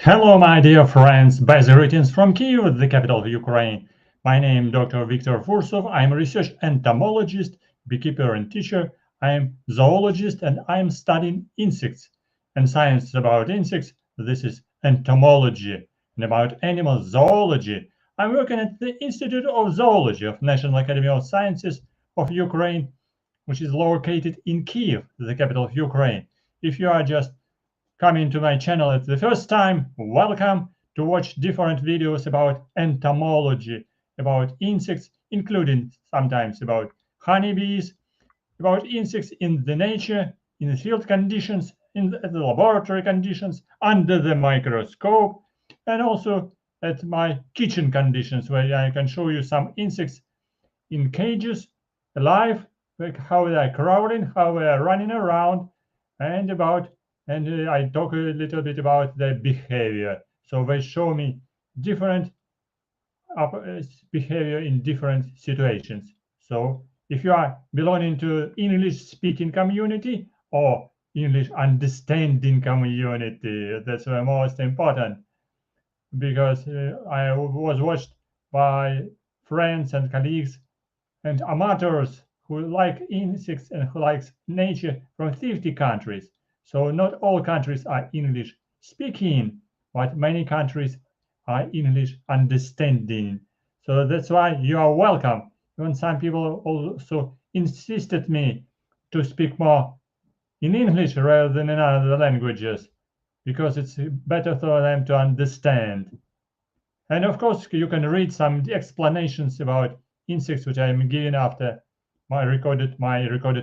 Hello, my dear friends. Best greetings from Kyiv, the capital of Ukraine. My name is Dr. Viktor Fursov. I'm a research entomologist, beekeeper, and teacher. I am zoologist, and I am studying insects and science about insects. This is entomology, and about animal zoology. I'm working at the Institute of Zoology of National Academy of Sciences of Ukraine, which is located in Kyiv, the capital of Ukraine. If you are just coming to my channel at the first time, welcome to watch different videos about entomology, about insects, including sometimes about honeybees, about insects in the nature, in the field conditions, in the laboratory conditions, under the microscope, and also at my kitchen conditions, where I can show you some insects in cages, alive, like how they are crawling, how they are running around, and I talk a little bit about their behavior. So they show me different behavior in different situations. So if you are belonging to English-speaking community or English understanding community, that's the most important, because I was watched by friends and colleagues and amateurs who like insects and who likes nature from 50 countries. So not all countries are English speaking, but many countries are English understanding. So that's why you are welcome. When some people also insisted me to speak more in English rather than in other languages, because it's better for them to understand. And of course, you can read some explanations about insects which I'm giving after my recorded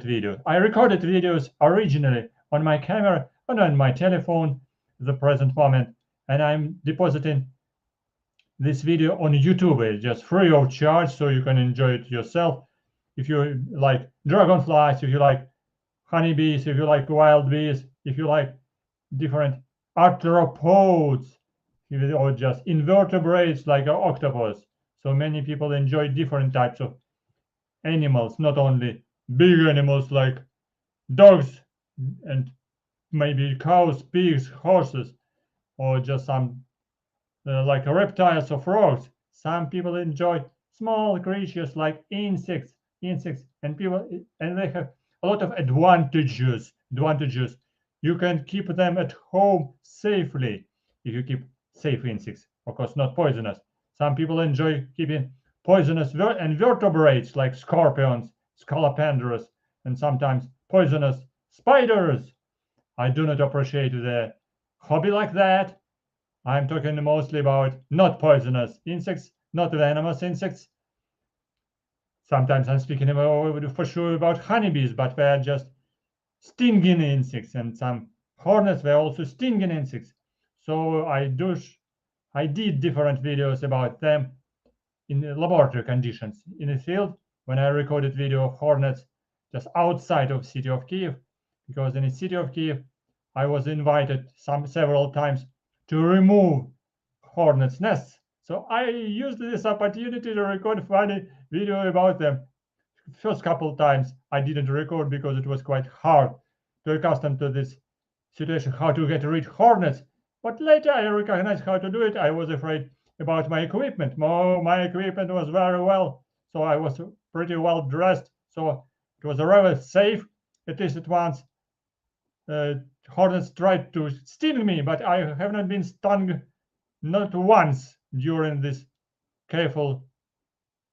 video. I recorded videos originally on my camera and on my telephone at the present moment, and I'm depositing this video on YouTube. It's just free of charge, so you can enjoy it yourself. If you like dragonflies, if you like honeybees, if you like wild bees, if you like different arthropods, or just invertebrates like an octopus. So many people enjoy different types of animals, not only big animals like dogs and maybe cows, pigs, horses, or just some like reptiles or frogs. Some people enjoy small creatures like insects, and they have a lot of advantages. You can keep them at home safely if you keep safe insects, of course, not poisonous. Some people enjoy keeping poisonous invertebrates like scorpions, scolopendras, and sometimes poisonous spiders. I do not appreciate the hobby like that. I'm talking mostly about not poisonous insects, not venomous insects. Sometimes I'm speaking for sure about honeybees, but they are just stinging insects, and some hornets were also stinging insects. So I did different videos about them in laboratory conditions in the field, when I recorded video of hornets just outside of city of Kyiv, because in the city of Kyiv I was invited several times to remove hornets' nests. So I used this opportunity to record funny video about them. First couple times I didn't record because it was quite hard to accustom to this situation, how to get rid hornets. But later I recognized how to do it. I was afraid about my equipment. My equipment was very well, so I was pretty well dressed. So it was rather safe, at least at once. Hornets tried to sting me, but I have not been stung, not once, during this careful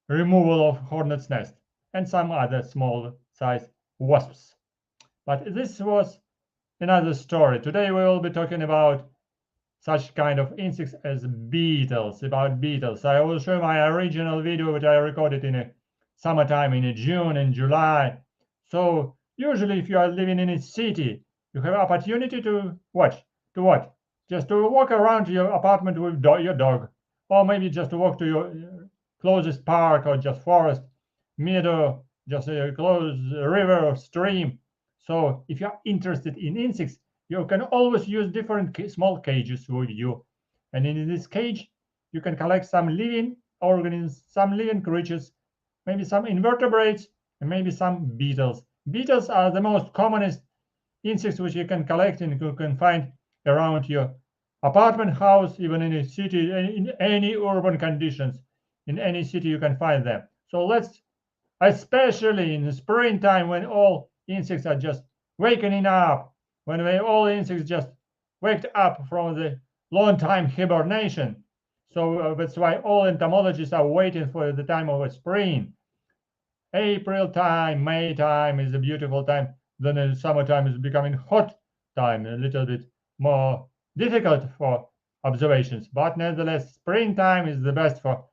removal of hornet's nest and some other small size wasps. But this was another story. Today we will be talking about such kind of insects as beetles, about beetles. I will show my original video which I recorded in a summertime in June and July. So usually if you are living in a city, you have opportunity to watch. To what? Just to walk around your apartment with your dog, or maybe just to walk to your closest park or just forest, meadow, just a close river or stream. So if you are interested in insects, you can always use different small cages with you. And in this cage, you can collect some living organisms, some living creatures, maybe some invertebrates, and maybe some beetles. Beetles are the most commonest insects which you can collect and you can find around your apartment house, even in a city, in any urban conditions, in any city you can find them. So let's, especially in the springtime when all insects are just wakening up, when all insects just waked up from the long time hibernation. So that's why all entomologists are waiting for the time of spring. April time, May time is a beautiful time. Then the summertime is becoming hot time, a little bit more difficult for observations. But nevertheless, springtime is the best for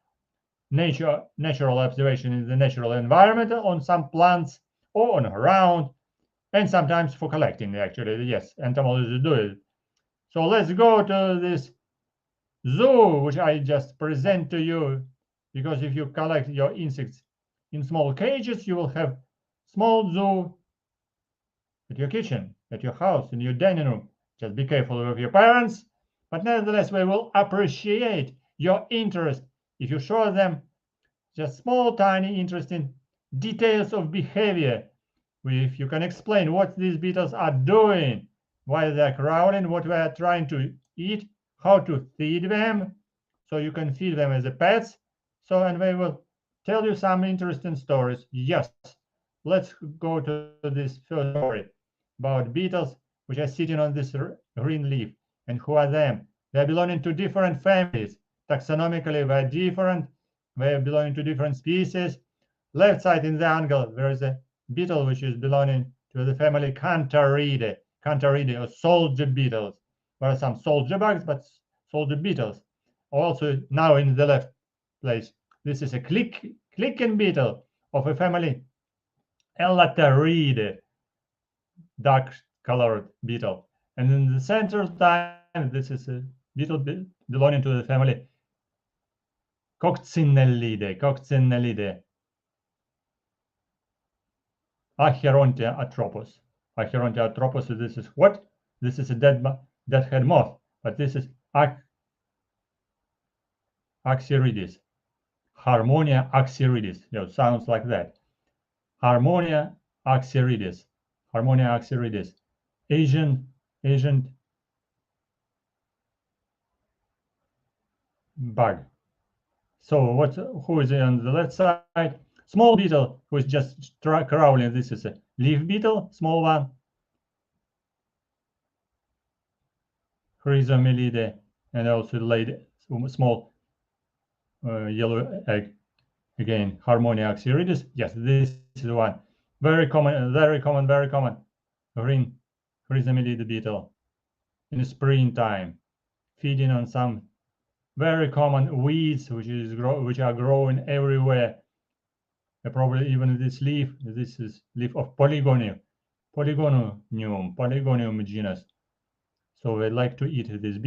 natural observation in the natural environment on some plants or on around, and sometimes for collecting. Actually, yes, entomologists do it. So let's go to this zoo, which I just present to you, because if you collect your insects in small cages, you will have small zoo at your kitchen, at your house, in your dining room. Just be careful with your parents, but nevertheless, they will appreciate your interest if you show them just small, tiny, interesting details of behavior. If you can explain what these beetles are doing, why they're crawling, what they are trying to eat, how to feed them, so you can feed them as a pets. So, and they will tell you some interesting stories. Yes, let's go to this first story about beetles which are sitting on this green leaf. And who are them? They are belonging to different families. Taxonomically, they're different. They are belonging to different species. Left side in the angle, there is a beetle which is belonging to the family Cantharidae, Cantharidae or soldier beetles. There are some soldier bugs, but soldier beetles. Also, now in the left place, this is a clicking beetle of a family Lecture-21, dark-colored beetle. And in the center time, this is a beetle belonging to the family Coccinellidae, Coccinellidae. Acherontia atropos, this is what? This is a deadhead moth, but this is axyridis. Harmonia axyridis. Sounds like that. Harmonia axyridis. Harmonia axyridis. Asian bug. So who is on the left side? Small beetle who is just crawling. This is a leaf beetle, small one. Chrysomelidae, and also laid small yellow egg. Again, Harmonia axyridis. Yes, this is the one. Very common, very common, very common. Green Chrysomelidae beetle in the springtime, feeding on some very common weeds which are growing everywhere. Probably even this leaf. This is leaf of Polygonum genus. So they like to eat these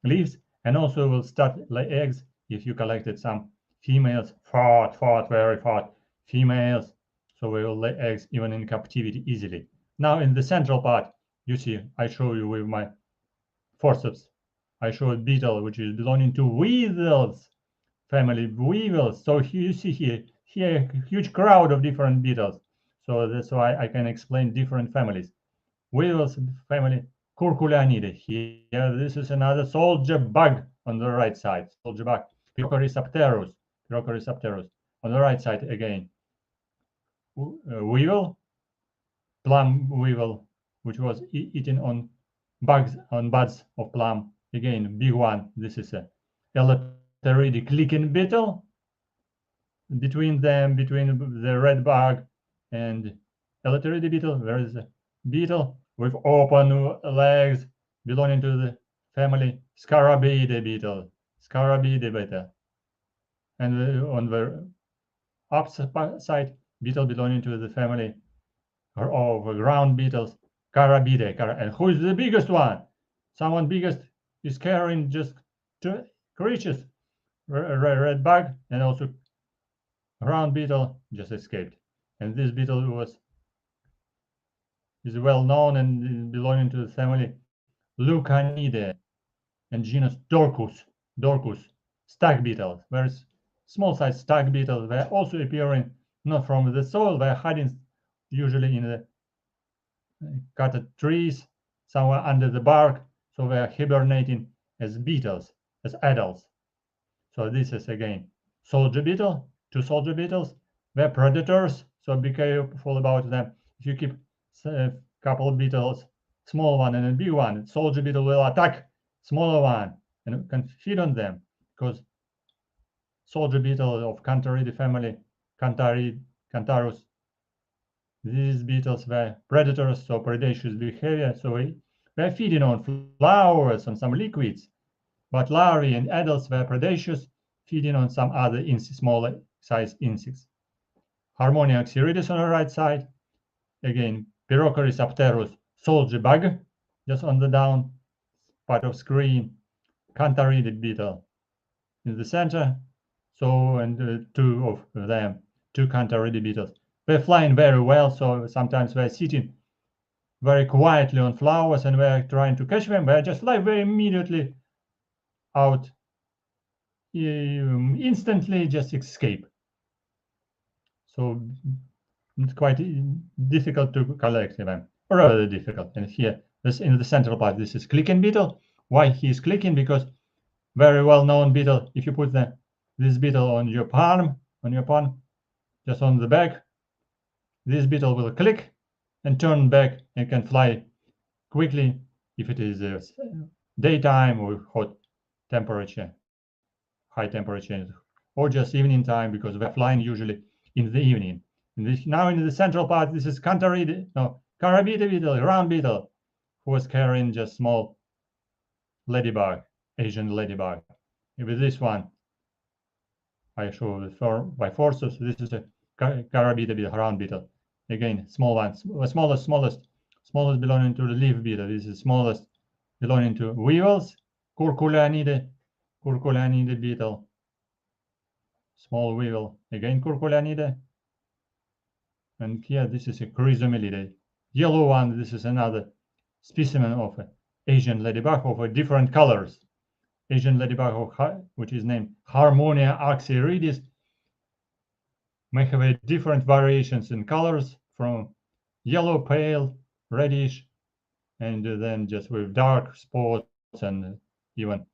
leaves, and also will start lay eggs if you collected some females, very fat females. So they will lay eggs even in captivity easily. Now in the central part, you see, I show you with my forceps. I show a beetle which is belonging to weevils, family weevils. So you see here a huge crowd of different beetles. So that's why I can explain different families. Weevils family Curculionidae. Here, this is another soldier bug on the right side. Soldier bug. Pyrrhochrysopterus. On the right side again. Weevil, plum weevil, which was eating on buds of plum. Again, big one. This is a Lecture-21 clicking beetle. Between the red bug and Lecture-21 beetle, there is a beetle with open legs belonging to the family Scarabaeidae beetle. And on the upside, beetle belonging to the family of ground beetles, Carabidae. And who is the biggest one? Someone biggest is carrying just two creatures, red bug and also ground beetle just escaped. And this beetle is well known and belonging to the family Lucanidae and genus Dorcus, stag beetles. Very small size stag beetles. They're also appearing not from the soil, they're hiding usually in the cut trees, somewhere under the bark. So they are hibernating as beetles, as adults. So this is again soldier beetle, 2 soldier beetles. They're predators, so be careful about them. If you keep a couple of beetles, small one and a big one, soldier beetle will attack smaller one and can feed on them, because soldier beetle of Cantharidae family, Cantharus, these beetles were predators, so predaceous behavior, so they're feeding on flowers, on some liquids, but larvae and adults were predaceous, feeding on some other smaller size insects. Harmonia axyridis on the right side. Again, Chrysomelidae, soldier bug, just on the down part of screen. Cantharidae beetle in the center. So, and 2 of them, 2 Cantharidae beetles. They're flying very well, so sometimes they're sitting very quietly on flowers and we're trying to catch them. They're just like very immediately out, instantly just escape. So it's quite difficult to collect them, or rather difficult. And here, this in the central part, this is clicking beetle. Why he is clicking? Because very well-known beetle. If you put this beetle on your palm, just on the back, this beetle will click and turn back and can fly quickly if it is daytime or hot temperature, high temperature, or just evening time, because they're flying usually in the evening. Now in the central part, this is Carabidae beetle, round beetle, who was carrying just small ladybug, Asian ladybug. With this one, I show it by forces. This is a Carabidae beetle, round beetle. Again, small one, smallest belonging to the leaf beetle. This is smallest belonging to weevils, Curculionidae beetle. Small weevil, again Curculionidae. And here, this is a Chrysomelidae. Yellow one, this is another specimen of Asian ladybug of different colors. Asian ladybug, which is named Harmonia axyridis, may have different variations in colors, from yellow, pale, reddish, and then just with dark spots and even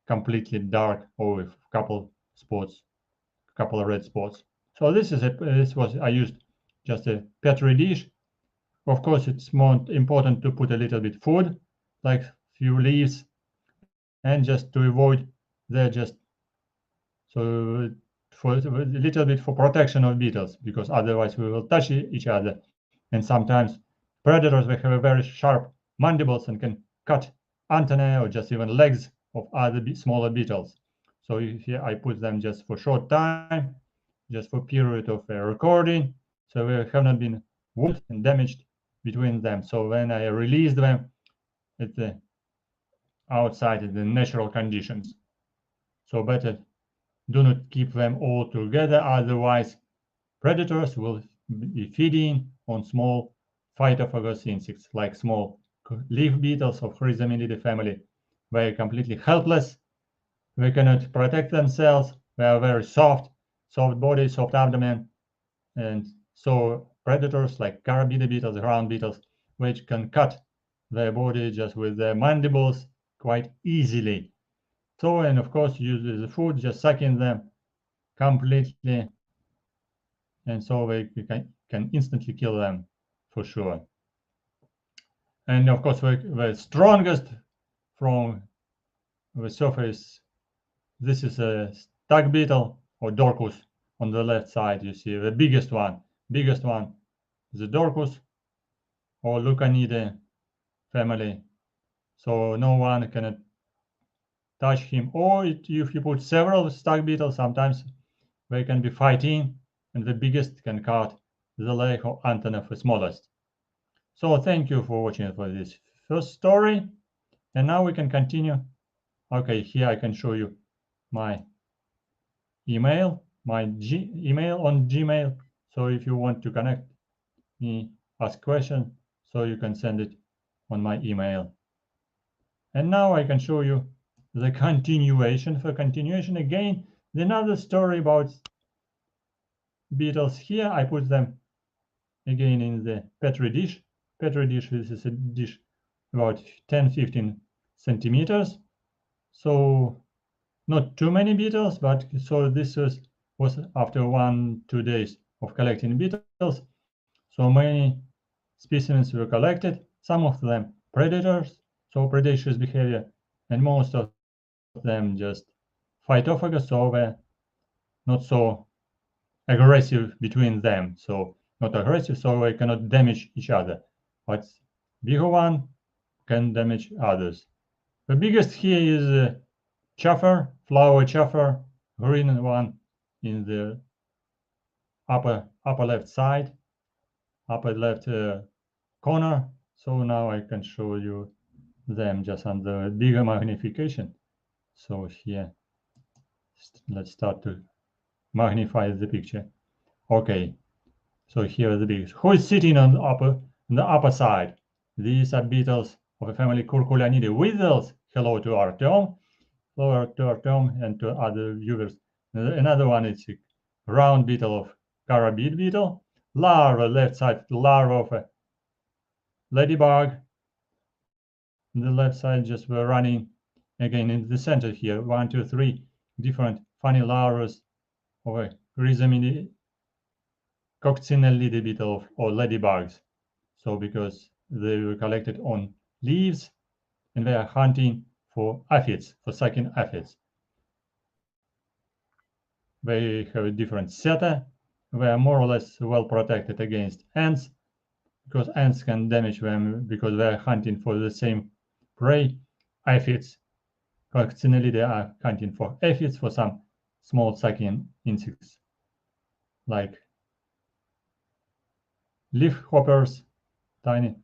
completely dark, or with a couple of red spots. So I used just a petri dish. Of course, it's more important to put a little bit food, like few leaves, and just to avoid so for a little bit for protection of beetles, because otherwise we will touch each other, and sometimes predators, they have a very sharp mandibles and can cut antennae or just even legs of other smaller beetles. So here I put them just for short time, just for period of recording, so they have not been wounded and damaged between them. So when I release them at the outside in the natural conditions, so better do not keep them all together, otherwise predators will be feeding on small phytophagous insects like small leaf beetles of Chrysomelidae family. They are completely helpless. They cannot protect themselves. They are very soft body, soft abdomen, and so predators like Carabidae beetles, ground beetles, which can cut their body just with their mandibles quite easily. So, and of course, use the food, just sucking them completely, and so they can instantly kill them for sure. And of course, the strongest from the surface, this is a stag beetle, or Dorcus. On the left side, you see the biggest one is the Dorcus, or Lucanidae family. So no one can touch him. Or if you put several stag beetles, sometimes they can be fighting, and the biggest can cut the leg or antenna of the smallest. So thank you for watching for this first story. And now we can continue. Okay, here I can show you my email, email on Gmail. So if you want to connect me, ask question, so you can send it on my email. And now I can show you the continuation. For continuation, again, another story about beetles. Here I put them again in the petri dish. Petri dish, this is a dish about 10-15 centimeters. So not too many beetles, but so this was after 1-2 days of collecting beetles. So many specimens were collected, some of them predators, so predaceous behavior, and most of them just phytophagous, so were not so aggressive between them. So not aggressive, so they cannot damage each other. But bigger one can damage others. The biggest here is chafer, flower chafer, green one in the upper left side, upper left corner. So now I can show you them just under bigger magnification. So here, let's start to magnify the picture. Okay, so here are the biggest. Who is sitting on the upper side? These are beetles of the family Curculionidae. Weevils. Hello to Artem. Hello to Artem and to other viewers. Another one is a round beetle of Carabidae beetle. Larva, left side, larva of a ladybug. On the left side, just we're running again in the center here. 1, 2, 3 different funny larvas of a Chrysomelidae, Coccinellidae beetle or ladybugs. So because they were collected on leaves and they are hunting for aphids, for sucking aphids. They have a different seta. They are more or less well protected against ants because ants can damage them because they are hunting for the same prey, aphids. Coccinellidae are hunting for aphids, for some small sucking insects like leaf hoppers, tiny.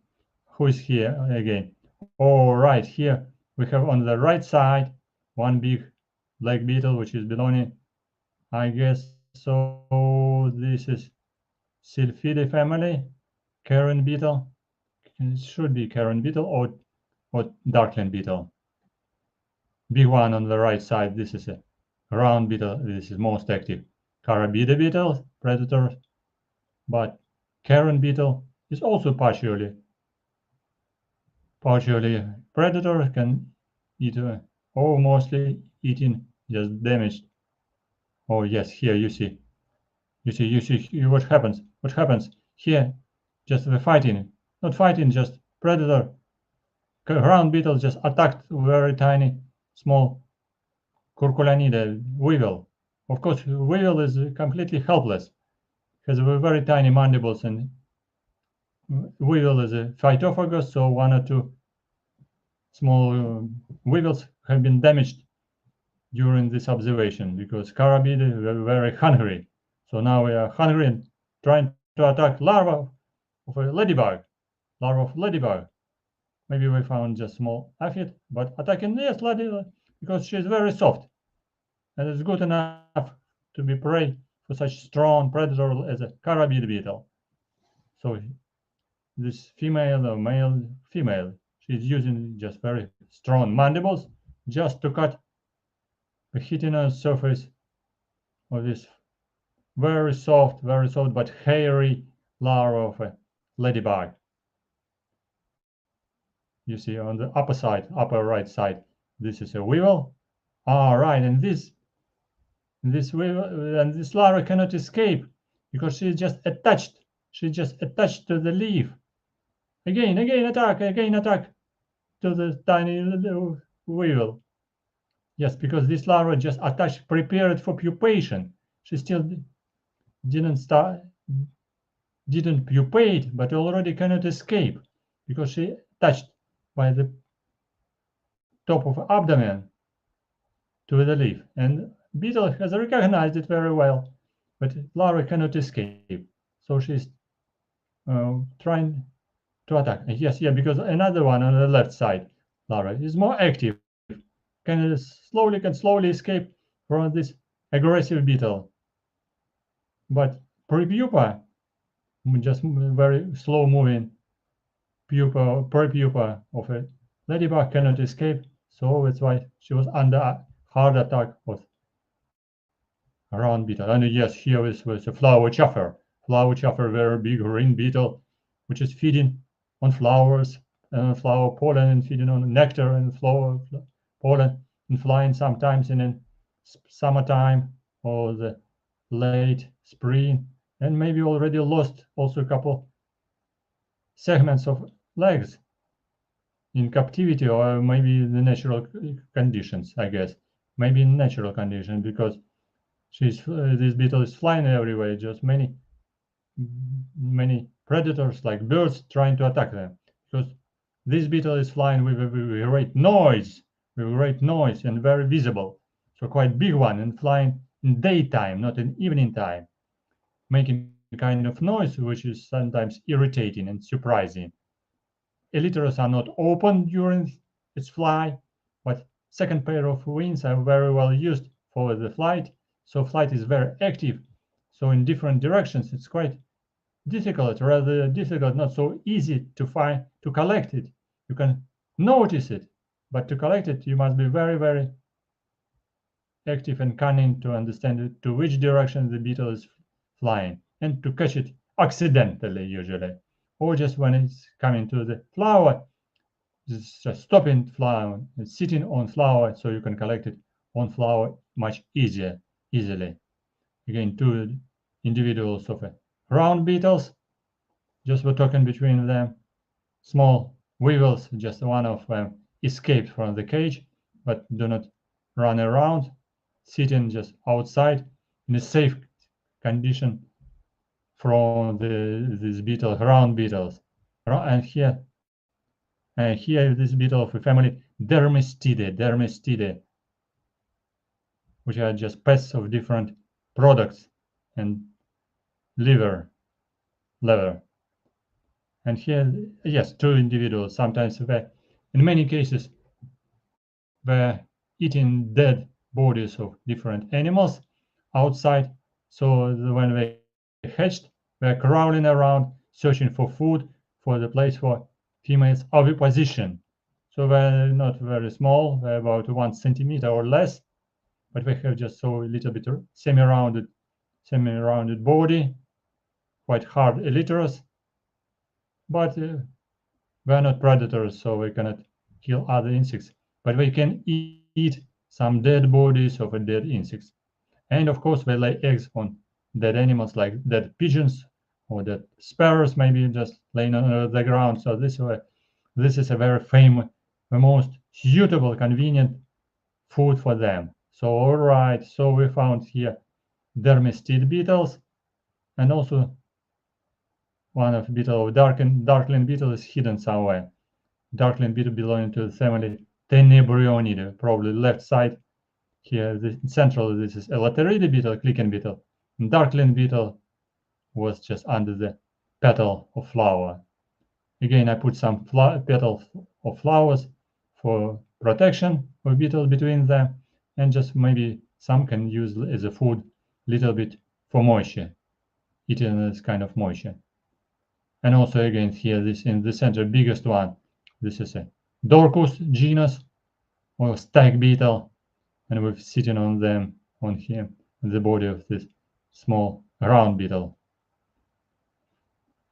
Who is here again? All right, here we have on the right side one big black beetle, which is belonging, I guess, so this is Sylphidae family, Karen beetle. It should be Karen beetle or darkling beetle. Big one on the right side. This is a round beetle. This is most active. Carabidae beetle, predator, but Karen beetle is also partially predator, can eat or mostly eating just damaged. Oh yes, here you see what happens here. Just the fighting, not fighting, just predator. Round beetle just attacked very tiny, small Curculionidae weevil. Of course, weevil is completely helpless, has very tiny mandibles, and weevil is a phytophagous, so 1 or 2 small weevils have been damaged during this observation because Carabidae were very hungry. So now we are hungry and trying to attack larva of a ladybug. Maybe we found just small aphid, but attacking yes, ladybug because she's very soft and it's good enough to be prey for such strong predator as a Carabidae beetle. So this female or male, female, she's using just very strong mandibles just to cut the chitinous surface of this very soft but hairy larva of a ladybug. You see on the upper right side, this is a weevil. All right, and this weevil and this larva cannot escape because she's just attached. She's just attached to the leaf. Again attack to the tiny little weevil. Yes, because this larva just attached, prepared for pupation. She still didn't pupate, but already cannot escape because she touched by the top of abdomen to the leaf. And beetle has recognized it very well, but larva cannot escape. So she's trying to attack. Yes, because another one on the left side, larva, is more active, can slowly escape from this aggressive beetle. But prepupa, just very slow moving prepupa of a ladybug cannot escape, so that's why she was under hard attack of round beetle. And yes, here was a flower chafer, very big green beetle, which is feeding on flowers, flower pollen and feeding on nectar and flower pollen and flying sometimes in the summertime or the late spring, and maybe already lost also a couple segments of legs in captivity, or maybe in the natural conditions, I guess. Maybe in natural conditions, because this beetle is flying everywhere, just many predators like birds trying to attack them, because this beetle is flying with a great noise, and very visible. So quite big one, and flying in daytime, not in evening time, making kind of noise which is sometimes irritating and surprising. Elytras are not open during its flight, but second pair of wings are very well used for the flight. So flight is very active. So in different directions, it's quite difficult, rather difficult, not so easy to find, to collect it. You can notice it, but to collect it, you must be very, very active and cunning to understand to which direction the beetle is flying, and to catch it accidentally usually, or just when it's coming to the flower, just stopping flower and sitting on flower, so you can collect it on flower much easily. Again, two individuals of round beetles, just we're talking between them. Small weevils, just one of them escaped from the cage, but do not run around, sitting just outside in a safe condition from these beetle, round beetles. And here this beetle of the family Dermestidae, which are just pests of different products and leather. And here, yes, two individuals, sometimes in many cases, they're eating dead bodies of different animals outside. So when they hatched, they're crawling around, searching for food, for the place for females oviposition. So they're not very small, they're about 1 centimeter or less, but they have just so a little bit semi-rounded body, quite hard elytras, but they're not predators, so they cannot kill other insects, but they can eat some dead bodies of dead insects. And of course, they lay eggs on dead animals like dead pigeons or dead sparrows, maybe just laying on the ground. So this is a very famous, the most suitable, convenient food for them. So all right, so we found here Dermestid beetles, and also one of beetle of darkling beetle is hidden somewhere. Darkling beetle belonging to the family Tenebrionidae, probably left side. Here, the central, this is a Lecture-21 beetle, clicking beetle. And darkling beetle was just under the petal of flower. Again, I put some petals of flowers for protection of beetle between them, and just maybe some can use as a food, little bit for moisture, eating this kind of moisture. And also again here, this in the center, biggest one, this is a Dorcus genus or stag beetle, and we're sitting on them on here, on the body of this small round beetle.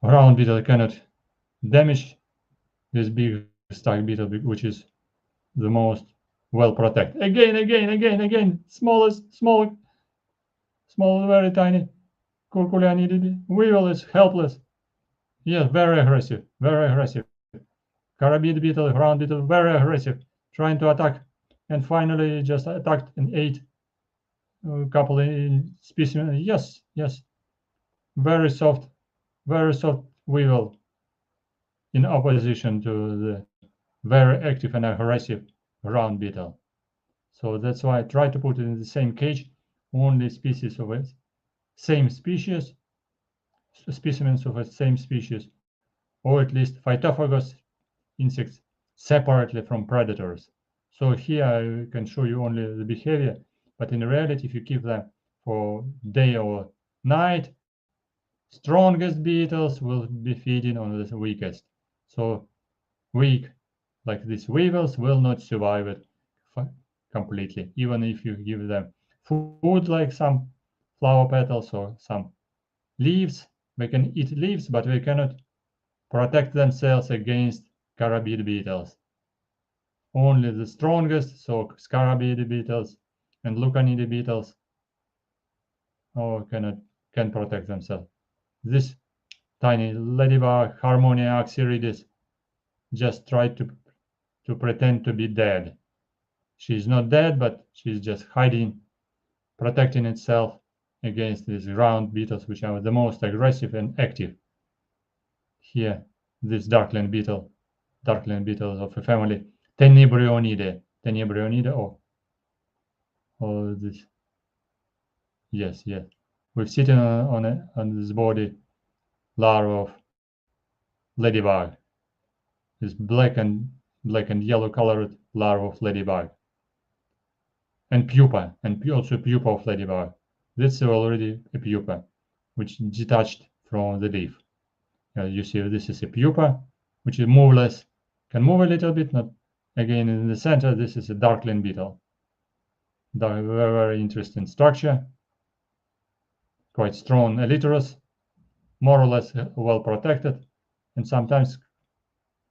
Round beetle cannot damage this big stag beetle, which is the most well protected. Again, small, very tiny Curculionidae. Weevil is helpless. Yes, very aggressive. Carabidae beetle, round beetle, very aggressive, trying to attack, and finally just attacked and ate a couple in specimen. Yes, very soft weevil, in opposition to the very active and aggressive round beetle. So that's why I try to put it in the same cage, only species of it, same species, specimens of the same species, or at least phytophagous insects separately from predators. So here I can show you only the behavior, but in reality, if you keep them for day or night, strongest beetles will be feeding on the weakest. So weak, like these weevils, will not survive it completely, even if you give them food like some flower petals or some leaves. They can eat leaves, but they cannot protect themselves against Carabidae beetles. Only the strongest, so Scarabaeidae beetles and Lucanidae beetles, can protect themselves. This tiny ladybug, Harmonia axyridis, just tried to pretend to be dead. She's not dead, but she's just hiding, protecting itself against these ground beetles, which are the most aggressive and active. Here, this darkling beetles of a family, Tenebrionidae, or this. Yes. We're sitting on this body, larva of ladybug. This black and yellow colored larva of ladybug. And pupa, also pupa of ladybug. This is already a pupa, which detached from the leaf. You see, this is a pupa, which is moveless, can move a little bit. Not again in the center. This is a darkling beetle. Very interesting structure. Quite strong elytros, more or less well protected, and sometimes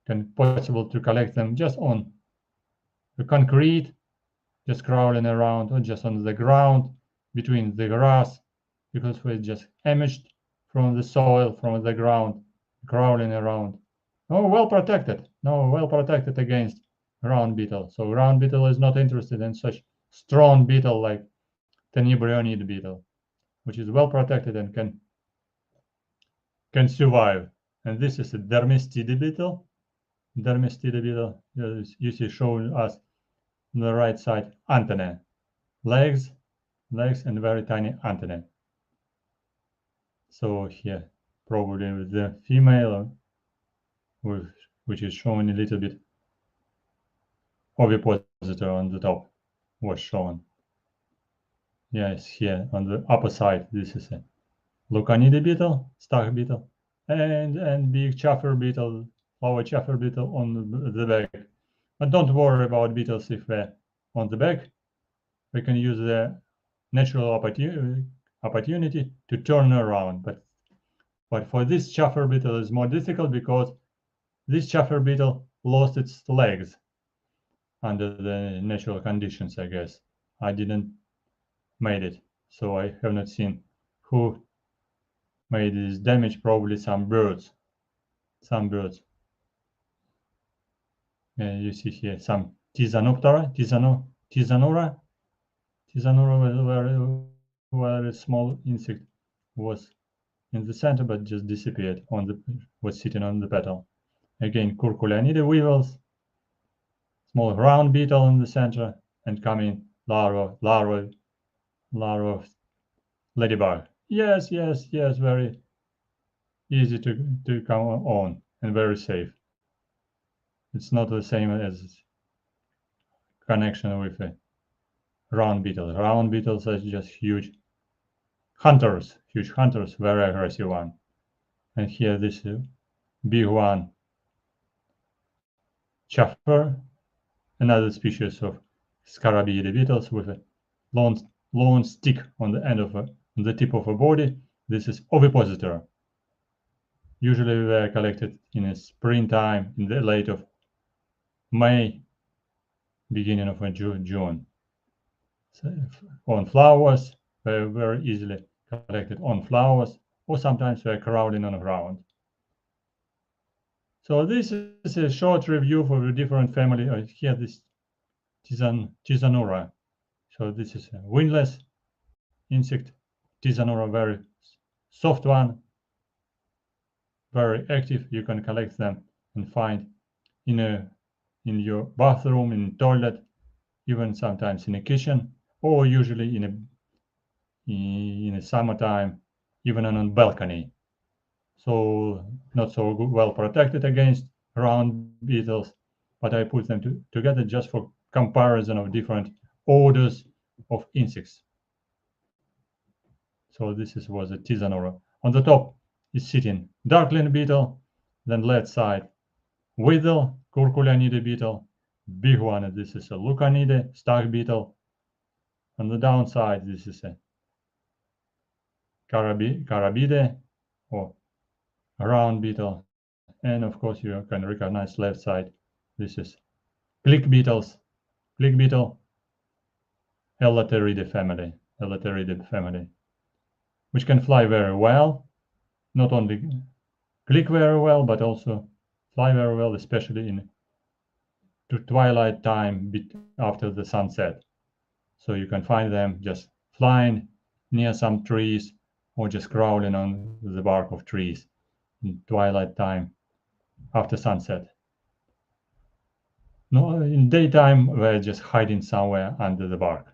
can possible to collect them just on the concrete, just crawling around, or just on the ground between the grass, because we're just emerged from the soil, from the ground, crawling around. Well protected against ground beetle. So ground beetle is not interested in such strong beetle like Tenebrionidae beetle, which is well protected and can survive. And this is a Dermestidae beetle. You see showing us on the right side antennae, legs and very tiny antennae. So here, probably with the female, which is showing a little bit ovipositor on the top, was shown. Yes, here on the upper side, this is a Lucanidae beetle, stag beetle, and big chafer beetle, flower chafer beetle on the back. But don't worry about beetles if they're on the back. We can use the natural opportunity to turn around. But for this chafer beetle is more difficult because this chafer beetle lost its legs under the natural conditions, I guess. I didn't made it, so I have not seen who made this damage. Probably some birds. You see here some Tisanoptera, Tisanura, very small insect, was in the center but just disappeared was sitting on the petal. Again, Curculionidae weevils, small round beetle in the center, and coming larva of ladybug. Yes, very easy to come on and very safe. It's not the same as connection with a round beetle. Round beetles are just huge hunters, very aggressive one. And here this big one, chafer, another species of Scarabaeidae beetles with a long stick on the end of on the tip of a body. This is ovipositor. Usually they are collected in a springtime, in the late of May, beginning of June. So on flowers, they're very easily collected on flowers, or sometimes they're crawling on the ground. So this is a short review for the different family. Here this Tisanura. So this is a wingless insect. Tisanura, very soft one, very active. You can collect them and find in your bathroom, in toilet, even sometimes in a kitchen, or usually in a summertime, even on a balcony. So not so well protected against round beetles, but I put them together just for comparison of different orders of insects. So this was a Tisanura. On the top is sitting darkling beetle, then left side weevil, Curculionidae beetle, big one. This is a Lucanidae, stag beetle. On the downside, this is a Carabidae or round beetle. and of course you can recognize left side. This is click beetles, click beetle, Elateridae family, which can fly very well, not only click very well, but also fly very well, especially in twilight time after the sunset. So you can find them just flying near some trees or just crawling on the bark of trees in twilight time after sunset. No, in daytime, they're just hiding somewhere under the bark.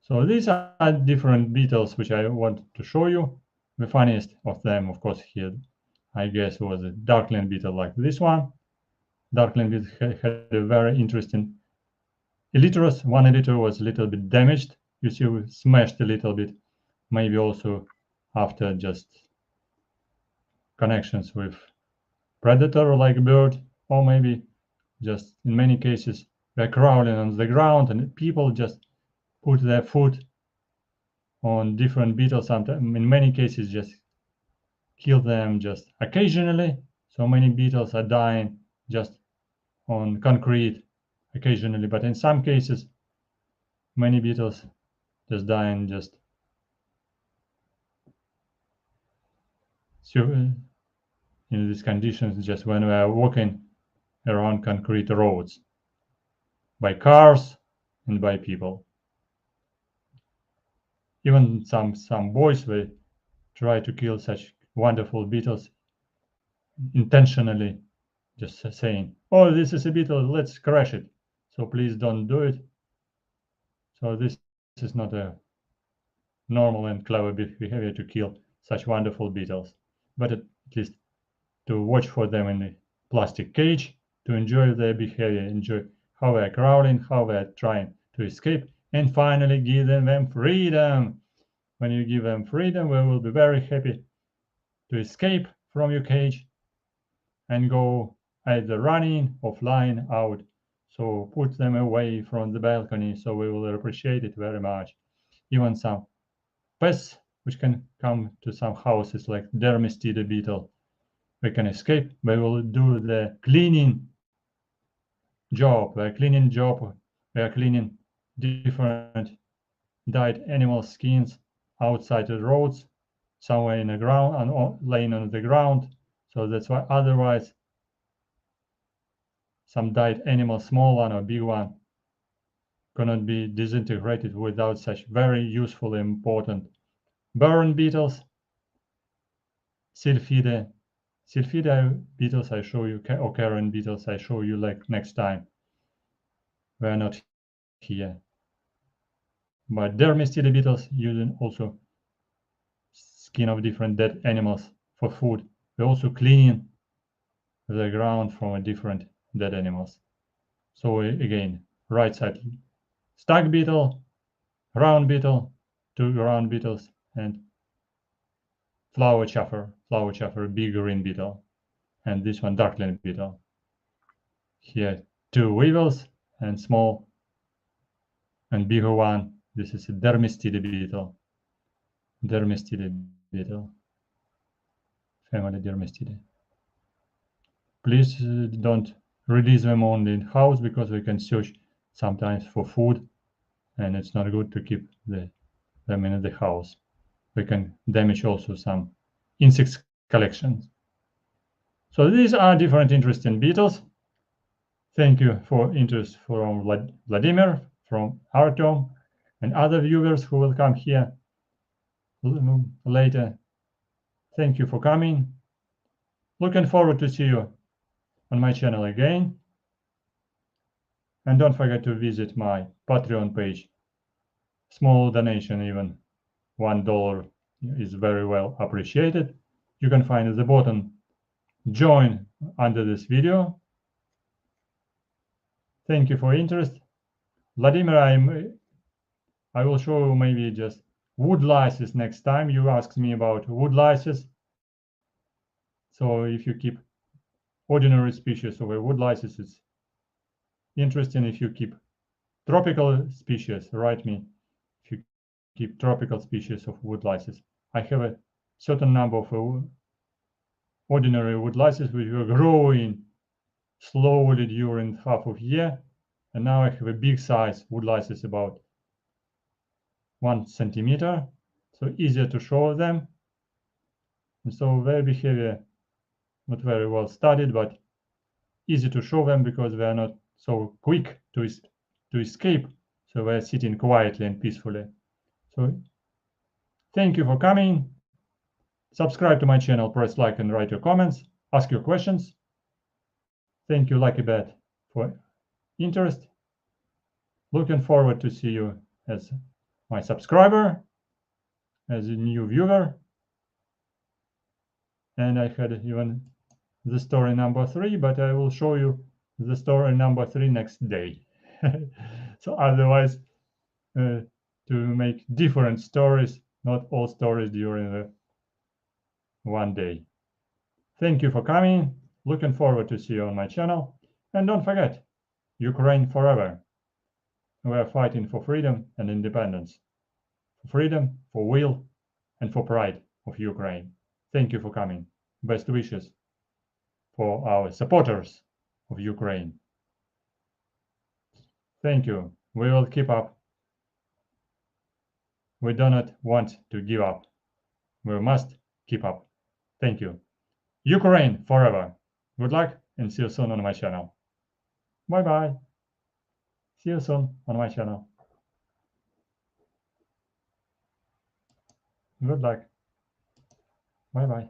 So these are different beetles which I want to show you. The funniest of them, of course, here, I guess, was a darkling beetle like this one. Darkling beetle had a very interesting elyters. One elyter was a little bit damaged. You see, we smashed a little bit, maybe also after just connections with predator like bird, or maybe just in many cases they're crawling on the ground and people just put their foot on different beetles. Sometimes, in many cases, just kill them just occasionally. So many beetles are dying just on concrete occasionally, but in some cases, many beetles just dying just in these conditions, just when we are walking around concrete roads by cars and by people. Even some boys will try to kill such wonderful beetles intentionally, just saying, "Oh, this is a beetle, let's crush it. So please don't do it." So this is not a normal and clever behavior to kill such wonderful beetles, but at least to watch for them in a plastic cage, to enjoy their behavior, enjoy how they're crawling, how they're trying to escape, and finally give them freedom. When you give them freedom, they will be very happy to escape from your cage and go either running or flying out. So put them away from the balcony, so we will appreciate it very much. Even some pests which can come to some houses like Dermestidae beetle, they can escape. They will do the cleaning job. They are cleaning different dyed animal skins outside the roads, somewhere in the ground and laying on the ground. So that's why otherwise some dyed animal, small one or big one, cannot be disintegrated without such very useful and important burn beetles, Sylphidae beetles I show you, or carrion beetles I show you like next time. They're not here. But Dermestidae beetles using also skin of different dead animals for food. They're also cleaning the ground from different dead animals. So again, right side, stag beetle, round beetle, two round beetles, and flower chafer, big green beetle, and this one darkling beetle. Here, two weevils and small and bigger one. This is a Dermestidae beetle. Family Dermestidae. Please don't release them only in house because we can search sometimes for food, and it's not good to keep them in the house. We can damage also some insects collections. So these are different interesting beetles. Thank you for interest from Vladimir, from Artem, and other viewers who will come here later. Thank you for coming. Looking forward to see you on my channel again. And don't forget to visit my Patreon page. Small donation, even $1 is very well appreciated. You can find at the bottom join under this video. Thank you for interest. Vladimir, I will show you maybe just wood lices next time. You asked me about wood lices. So if you keep ordinary species of wood lices, it's interesting. If you keep tropical species, write me if you keep tropical species of wood lices. I have a certain number of ordinary woodlices which were growing slowly during half of year, and now I have a big size woodlices, about 1 centimeter, so easier to show them. And so their behavior not very well studied, but easy to show them because they are not so quick to escape, so they're sitting quietly and peacefully. So thank you for coming. Subscribe to my channel, press like and write your comments, ask your questions. Thank you, Lucky Bat, for interest. Looking forward to see you as my subscriber, as a new viewer. And I had even the story number 3, but I will show you the story number 3 next day. So otherwise, to make different stories, not all stories during the one day. Thank you for coming. Looking forward to see you on my channel. And don't forget, Ukraine forever. We are fighting for freedom and independence. For freedom, for will, and for pride of Ukraine. Thank you for coming. Best wishes for our supporters of Ukraine. Thank you. We will keep up. We do not want to give up. We must keep up. Thank you. Ukraine forever. Good luck and see you soon on my channel. Bye bye. See you soon on my channel. Good luck. Bye bye.